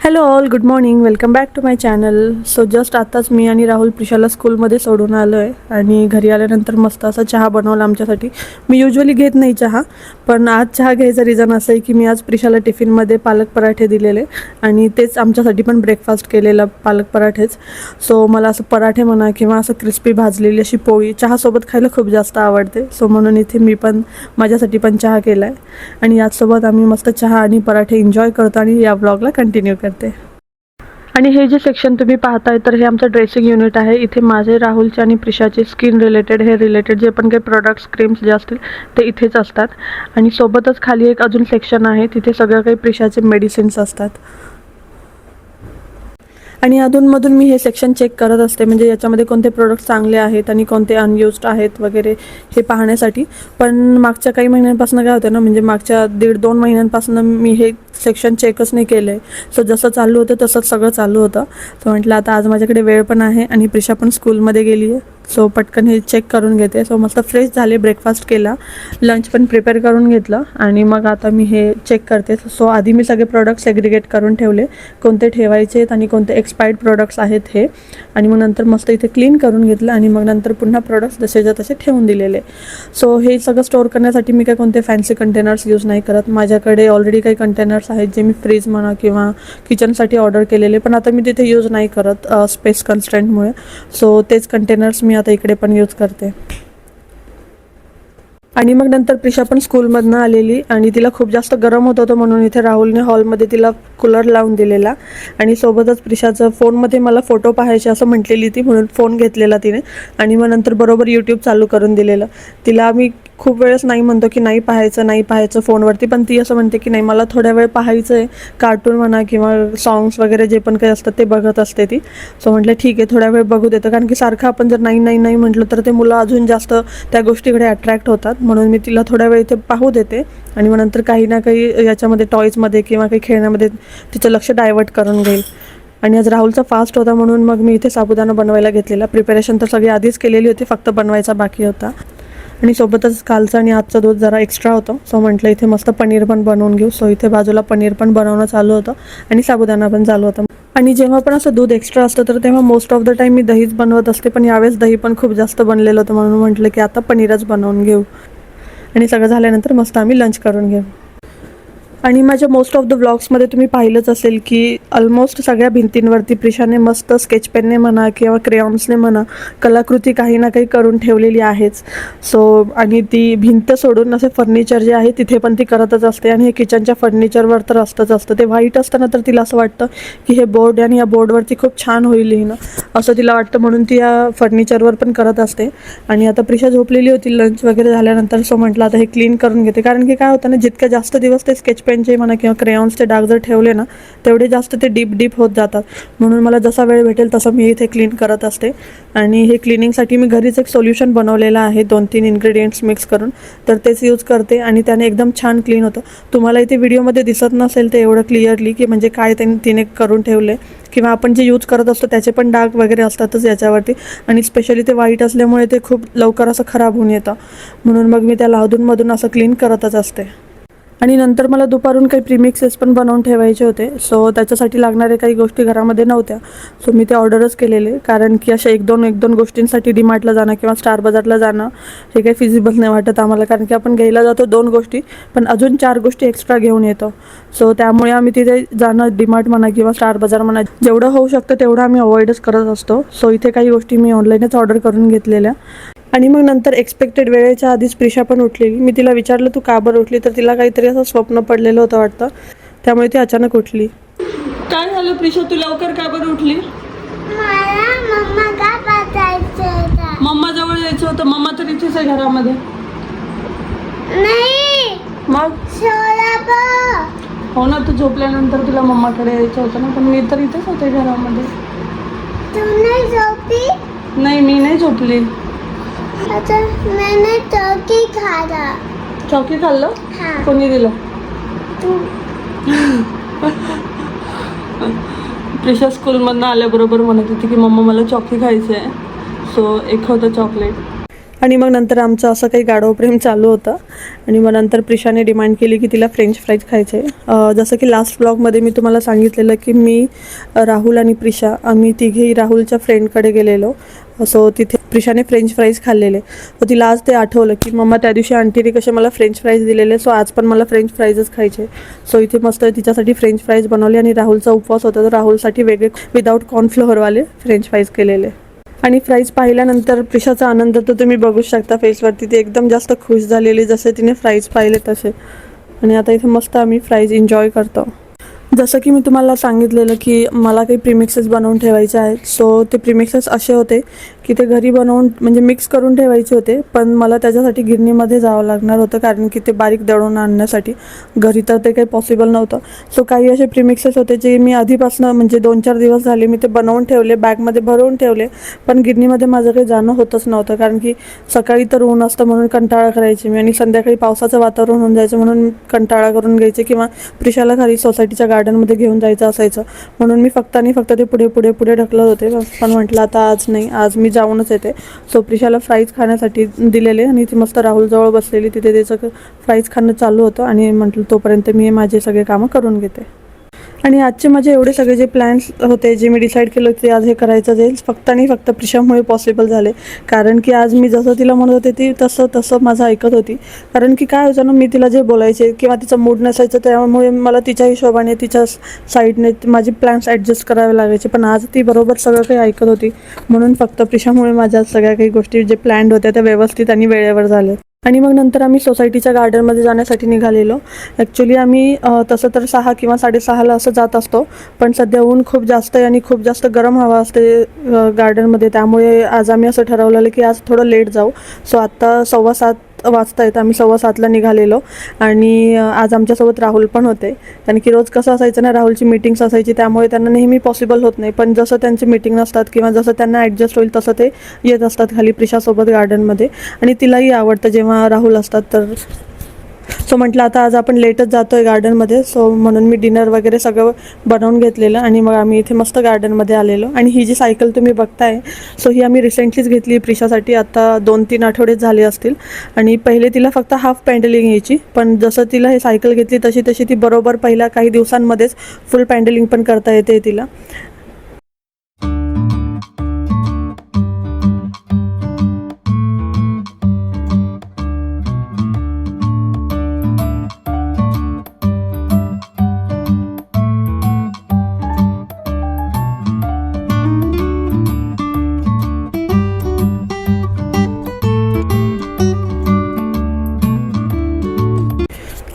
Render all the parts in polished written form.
Hello all, good morning. Welcome back to my channel. So just आताच मी आणि राहुल प्रिशाला स्कूलमध्ये सोडून आलो आहे आणि घरी आल्यानंतर मस्त असा चहा बनवला आमच्यासाठी. मी युजली घेत नाही चहा, पण आज चहा घ्यायचं रिझन असं आहे की मी आज प्रिशाला टिफिनमध्ये पालक पराठे दिलेले आणि तेच आमच्यासाठी पण ब्रेकफास्ट केलेला पालक पराठेच. सो मला असं पराठे म्हणा किंवा असं क्रिस्पी भाजलेली अशी पोळी चहासोबत खायला खूप जास्त आवडते. सो म्हणून इथे मी पण माझ्यासाठी पण चहा केला आहे आणि याचसोबत आम्ही मस्त चहा आणि पराठे एन्जॉय करतो आणि या ब्लॉगला कंटिन्यू करते. आणि हे जे सेक्शन तुम्ही पाहताय तर हे आमचं ड्रेसिंग युनिट आहे. इथे माझे, राहुलचे आणि प्रिशाचे स्किन रिलेटेड, हेअर रिलेटेड जे पण काही प्रोडक्ट्स, क्रीम्स जे असतील ते इथेच असतात. आणि सोबतच खाली एक अजून सेक्शन आहे, तिथे सगळं काही प्रिशाचे मेडिसिन्स असतात. आणि अधूनमधून मी हे सेक्शन चेक करत असते, म्हणजे याच्यामध्ये कोणते प्रोडक्ट्स चांगले आहेत आणि कोणते अनयुज्ड आहेत वगैरे हे पाहण्यासाठी. पण मागच्या काही महिन्यांपासून काय होतं ना, म्हणजे मागच्या 1.5-2 महिन्यांपासून मी हे सेक्शन चेकच नाही केलं आहे. सो जसं चालू होतं तसंच सगळं चालू होतं. सो म्हटलं आता आज माझ्याकडे वेळ पण आहे आणि प्रिशा पण स्कूलमध्ये गेली आहे, सो पटकन हे चेक करून घेते. सो मस्त फ्रेश झाले, ब्रेकफास्ट केला, लंच पण प्रिपेअर करून घेतलं आणि मग आता मी हे चेक करते. सो आधी मी सगळे प्रोडक्ट सेग्रिगेट करून ठेवले, कोणते ठेवायचे आहेत आणि कोणते एक्सपायर्ड प्रोडक्ट्स आहेत हे. आणि मग नंतर मस्त इथे क्लीन करून घेतलं आणि मग नंतर पुन्हा प्रोडक्ट्स जसेच्या तसे ठेवून दिलेले. सो हे सगळं स्टोअर करण्यासाठी मी काय कोणते फॅन्सी कंटेनर्स यूज नाही करत. माझ्याकडे ऑलरेडी काही कंटेनर्स आहेत जे मी फ्रीज म्हणा किंवा किचनसाठी ऑर्डर केलेले, पण आता मी तिथे यूज नाही करत स्पेस कन्स्ट्रेंटमुळे. सो तेच कंटेनर्स मी आता इकडे पण यूज करते. आणि मग नंतर प्रिशा पण स्कूलमधनं आलेली आणि तिला खूप जास्त गरम होत होतं, म्हणून इथे राहुलने हॉलमध्ये तिला कूलर लावून दिलेला. आणि सोबतच प्रिशाचं फोनमध्ये मला फोटो पाहायचे असं म्हटलेली ती, म्हणून फोन घेतलेला तिने आणि मग नंतर बरोबर यूट्यूब चालू करून दिलेलं. तिला आम्ही खूप वेळेस नाही म्हणतो की नाही पाहायचं फोनवरती, पण ती असं म्हणते की नाही मला थोड्या वेळ पाहायचं आहे, कार्टून म्हणा किंवा सॉंग्स वगैरे जे पण काही असतात ते बघत असते ती. सो म्हटलं ठीक आहे, थोड्या वेळ बघू देतं, कारण की सारखं आपण जर नाही म्हटलं तर ते मुलं अजून जास्त त्या गोष्टीकडे अट्रॅक्ट होतात. म्हणून मी तिला थोड्या वेळ इथे पाहू देते आणि मग नंतर काही ना काही याच्यामध्ये टॉईजमध्ये किंवा काही खेळण्यामध्ये तिचं लक्ष डायव्हर्ट करून घेईल. आणि आज राहुलचा फास्ट होता, म्हणून मग मी इथे साबुदाणा बनवायला घेतलेला. प्रिपरेशन तर सगळी आधीच केलेली होती, फक्त बनवायचा बाकी होता. आणि सोबतच कालचं आणि आजचं दूध जरा एक्स्ट्रा होतं, सो म्हटलं इथे मस्त पनीर पण बनवून घेऊ. सो इथे बाजूला पनीर पण बनवणं चालू होतं आणि साबुदाणा पण चालू होतं. आणि जेव्हा पण असं दूध एक्स्ट्रा असतं तर तेव्हा मोस्ट ऑफ द टाईम मी दहीच बनवत असते, पण यावेळेस दही पण खूप जास्त बनलेलं होतं, म्हणून म्हटलं की आता पनीरच बनवून घेऊ. आणि सगळं झाल्यानंतर मस्त आम्ही लंच करून घेऊ. आणि माझ्या मोस्ट ऑफ द व्लॉग्समध्ये तुम्ही पाहिलंच असेल की ऑलमोस्ट सगळ्या भिंतींवरती प्रिशाने मस्त स्केच पेनने म्हणा किंवा क्रेयॉन्सने म्हणा कलाकृती काही ना काही करून ठेवलेली आहेच. सो आणि ती भिंत सोडून असे फर्निचर जे आहे तिथे पण ती करतच असते. आणि हे किचनच्या फर्निचरवर तर असतं. ते व्हाईट असतं ना, तर तिला असं वाटतं की हे बोर्ड आणि या बोर्डवरती खूप छान होईल लिहिणं, असं तिला वाटतं, म्हणून ती या फर्निचरवर पण करत असते. आणि आता प्रिशा झोपलेली होती लंच वगैरे झाल्यानंतर, सो म्हटलं आता हे क्लीन करून घेते, कारण की काय होतं ना, जितक्या जास्त दिवस ते स्केच पेनचे म्हणा किंवा क्रेयॉन्सचे डाग जर ठेवले ना, तेवढे जास्त ते डीप होत जातात. म्हणून मला जसा वेळ भेटेल तसं मी इथे क्लीन करत असते. आणि हे क्लिनिंगसाठी मी घरीच एक सोल्युशन बनवलेलं आहे 2-3 इन्ग्रेडियंट्स मिक्स करून, तर तेच यूज करते आणि त्याने एकदम छान क्लीन होतं. तुम्हाला इथे व्हिडिओमध्ये दिसत नसेल ते एवढं क्लिअरली की म्हणजे काय तिने करून ठेवले, किंवा आपण जे यूज करत असतो त्याचे पण डाग वगैरे असतातच याच्यावरती. आणि स्पेशली ते व्हाईट असल्यामुळे ते खूप लवकर असं खराब होऊन येतं, म्हणून मग मी त्याला अधूनमधून असं क्लीन करतच असते. आणि नंतर मला दुपारून काही प्रीमिक्सेस पण बनवून ठेवायचे होते, सो त्याच्यासाठी लागणारे काही गोष्टी घरामध्ये नव्हत्या, सो मी ते ऑर्डरच केलेले. कारण की अशा एक दोन गोष्टींसाठी डीमार्टला जाणं किंवा स्टार बाजारला जाणं हे काही फिजिबल नाही वाटत आम्हाला, कारण की आपण घ्यायला जातो 2 गोष्टी पण अजून 4 गोष्टी एक्स्ट्रा घेऊन येतो. सो त्यामुळे आम्ही तिथे जाणं, डीमार्ट म्हणा किंवा स्टार बाजार म्हणा, जेवढं होऊ शकतं तेवढं आम्ही अवॉइडच करत असतो. सो इथे काही गोष्टी मी ऑनलाईनच ऑर्डर करून घेतलेल्या. आणि मग नंतर एक्सपेक्टेड वेळेच्या आधीच प्रिशा पण उठलेली. मी तिला विचारलं तू का बरं उठली, तर तिला काहीतरी असं स्वप्न पडलेलं होतं वाटतं, त्यामुळे ती अचानक उठली. काय झालं प्रिशा, तू लवकर का बरं उठली? मम्मा जवळ यायचं होतं. मम्मा तर इथेच आहे घरामध्ये. मग हो ना, तू झोपल्यानंतर तुला मम्माकडे यायचं होतं ना, पण मी तर इथेच होते घरामध्ये. नाही, मी नाही झोपली. मैंने चौकी खाला. चौकी खाल्लं? हाँ. कोणी दिलं? तू. प्रिशा स्कूलमधनं आल्याबरोबर म्हणत होती की मम्मा मला चॉकी खायचं आहे. सो एक होतं चॉकलेट. आणि मग नंतर आमचं असं काही गाढव प्रेम चालू होतं. आणि मग नंतर प्रिशाने डिमांड केली की तिला फ्रेंच फ्राईज खायचे. जसं की लास्ट ब्लॉगमध्ये मी तुम्हाला सांगितलेलं की मी, राहुल आणि प्रिशा आम्ही तिघेही राहुलच्या फ्रेंडकडे गेलेलो. सो तिथे प्रिशाने फ्रेंच फ्राईज खाल्लेले. तर तिला आज ते आठवलं की मम्मा त्या दिवशी आंटीने कसे मला फ्रेंच फ्राईज दिलेले, सो आज पण मला फ्रेंच फ्राईजच खायचे. सो इथे मस्त तिच्यासाठी फ्रेंच फ्राईज बनवले. आणि राहुलचा उपवास होता तर राहुलसाठी वेगळे विदाऊट कॉर्नफ्लोअरवाले फ्रेंच फ्राईज केलेले. आणि फ्राईज पाहिल्यानंतर प्रिशाचा आनंद तर तुम्ही बघू शकता फेसवरती. ती एकदम जास्त खुश झालेली जसे तिने फ्राईज पाहिले तसे. आणि आता इथे मस्त आम्ही फ्राईज एन्जॉय करतो. जसं की मी तुम्हाला सांगितलेलं की मला काही प्रीमिक्सेस बनवून ठेवायचे आहेत. सो ते प्रीमिक्सेस असे होते की ते घरी बनवून म्हणजे मिक्स करून ठेवायचे होते, पण मला त्याच्यासाठी गिरणीमध्ये जावं लागणार होतं कारण की ते बारीक दळून आणण्यासाठी. घरी तर ते काही पॉसिबल नव्हतं. सो काही असे प्रीमिक्सेस होते जे मी आधीपासून म्हणजे 2-4 दिवस झाले मी ते बनवून ठेवले, बॅगमध्ये भरवून ठेवले. पण गिरणीमध्ये माझं काही जाणं होतच नव्हतं कारण की सकाळी तर ऊन असतं म्हणून कंटाळा करायची मी, आणि संध्याकाळी पावसाचं वातावरण होऊन जायचं म्हणून कंटाळा करून घ्यायचे, किंवा प्रिशाला खाली सोसायटीच्या गार्डनमध्ये घेऊन जायचं असायचं म्हणून मी फक्त आणि फक्त ते पुढे ढकलत होते. पण म्हटलं आता आज नाही, आज मी जाऊनच येते. सो प्रिशाला फ्राईज खाण्यासाठी दिलेले आणि ती मस्त राहुलजवळ बसलेली, तिथे त्याचं फ्राईज खाणं चालू होतं. आणि म्हटलं तोपर्यंत मी माझे सगळे कामं करून घेते. आणि आजचे माझे एवढे सगळे जे प्लॅन्स होते जे मी डिसाईड केलं की आज हे करायचं जाईल, फक्त आणि फक्त प्रिशामुळे पॉसिबल झाले. कारण की आज मी जसं तिला म्हणत होते ती तसं माझं ऐकत होती. कारण की काय व्हायचं ना, मी तिला जे बोलायचे किंवा तिचं मूड नसायचं त्यामुळे मला तिच्या हिशोबाने तिच्या साईडने माझे प्लॅन्स ॲडजस्ट करावे लागायचे. पण आज ती बरोबर सगळं काही ऐकत होती म्हणून फक्त प्रिशामुळे माझ्या सगळ्या काही गोष्टी जे प्लॅन्ड होत्या त्या व्यवस्थित आणि वेळेवर झाल्या. आणि मग नंतर आम्ही सोसायटीच्या गार्डनमध्ये जाण्यासाठी निघालेलो. ॲक्च्युली आम्ही तसं तर 6 किंवा 6:30ला असं जात असतो, पण सध्या ऊन खूप जास्त आहे आणि खूप जास्त गरम हवा असते गार्डनमध्ये, त्यामुळे आज आम्ही असं ठरवलेलं की आज थोडं लेट जाऊ. सो आत्ता 6:15 वाजता आहेत, आम्ही 6:15ला निघालेलो. आणि आज आमच्यासोबत राहुल पण होते, कारण की रोज कसं असायचं ना, राहुलची मीटिंग्स असायची त्यामुळे त्यांना नेहमी पॉसिबल होत नाही. पण जसं त्यांची मीटिंग नसतात किंवा जसं त्यांना ॲडजस्ट होईल तसं ते येत असतात खाली प्रिशासोबत गार्डनमध्ये. आणि तिलाही आवडतं जेव्हा राहुल असतात तर. सो म्हटलं आता आज आपण लेटच जातो आहे गार्डनमध्ये, सो म्हणून मी डिनर वगैरे सगळं बनवून घेतलेलं. आणि मग आम्ही इथे मस्त गार्डनमध्ये आलेलो. आणि ही जी सायकल तुम्ही बघताय, सो ही आम्ही रिसेंटलीच घेतली प्रिशासाठी, आता 2-3 आठवडेच झाले असतील. आणि पहिले तिला फक्त हाफ पॅन्डलिंग यायची, पण जसं तिला हे सायकल घेतली तशी ती बरोबर पहिल्या काही दिवसांमध्येच फुल पॅन्डलिंग पण करता येते तिला.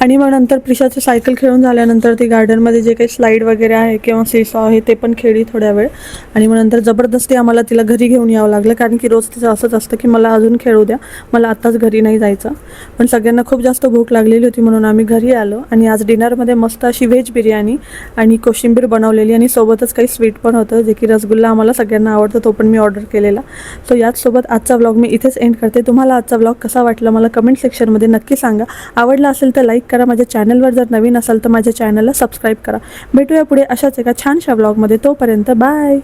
आणि मग नंतर प्रिशाचं सायकल खेळून झाल्यानंतर ती गार्डनमध्ये जे काही स्लाईड वगैरे आहे किंवा सीसॉ आहे ते पण खेळली थोड्या वेळ. आणि मग नंतर जबरदस्ती आम्हाला तिला घरी घेऊन यावं लागलं, कारण की रोज तिचं असंच असतं की मला अजून खेळू द्या, मला आत्ताच घरी नाही जायचं. पण सगळ्यांना खूप जास्त भूक लागलेली होती म्हणून आम्ही घरी आलो. आणि आज डिनरमध्ये मस्त अशी व्हेज बिर्याणी आणि कोशिंबीर बनवलेली, आणि सोबतच काही स्वीट पण होतं जे की रसगुल्ला आम्हाला सगळ्यांना आवडतं, तो पण मी ऑर्डर केलेला. सो याचसोबत आजचा व्लॉग मी इथेच एंड करते. तुम्हाला आजचा व्लॉग कसा वाटला मला कमेंट सेक्शनमध्ये नक्की सांगा. आवडला असेल तर लाईक करा, माझ्या चॅनलवर जर नवीन असाल तर माझ्या चॅनलला सबस्क्राईब करा. भेटूया पुढे अशाच एका छानशा व्लॉगमध्ये. तोपर्यंत बाय.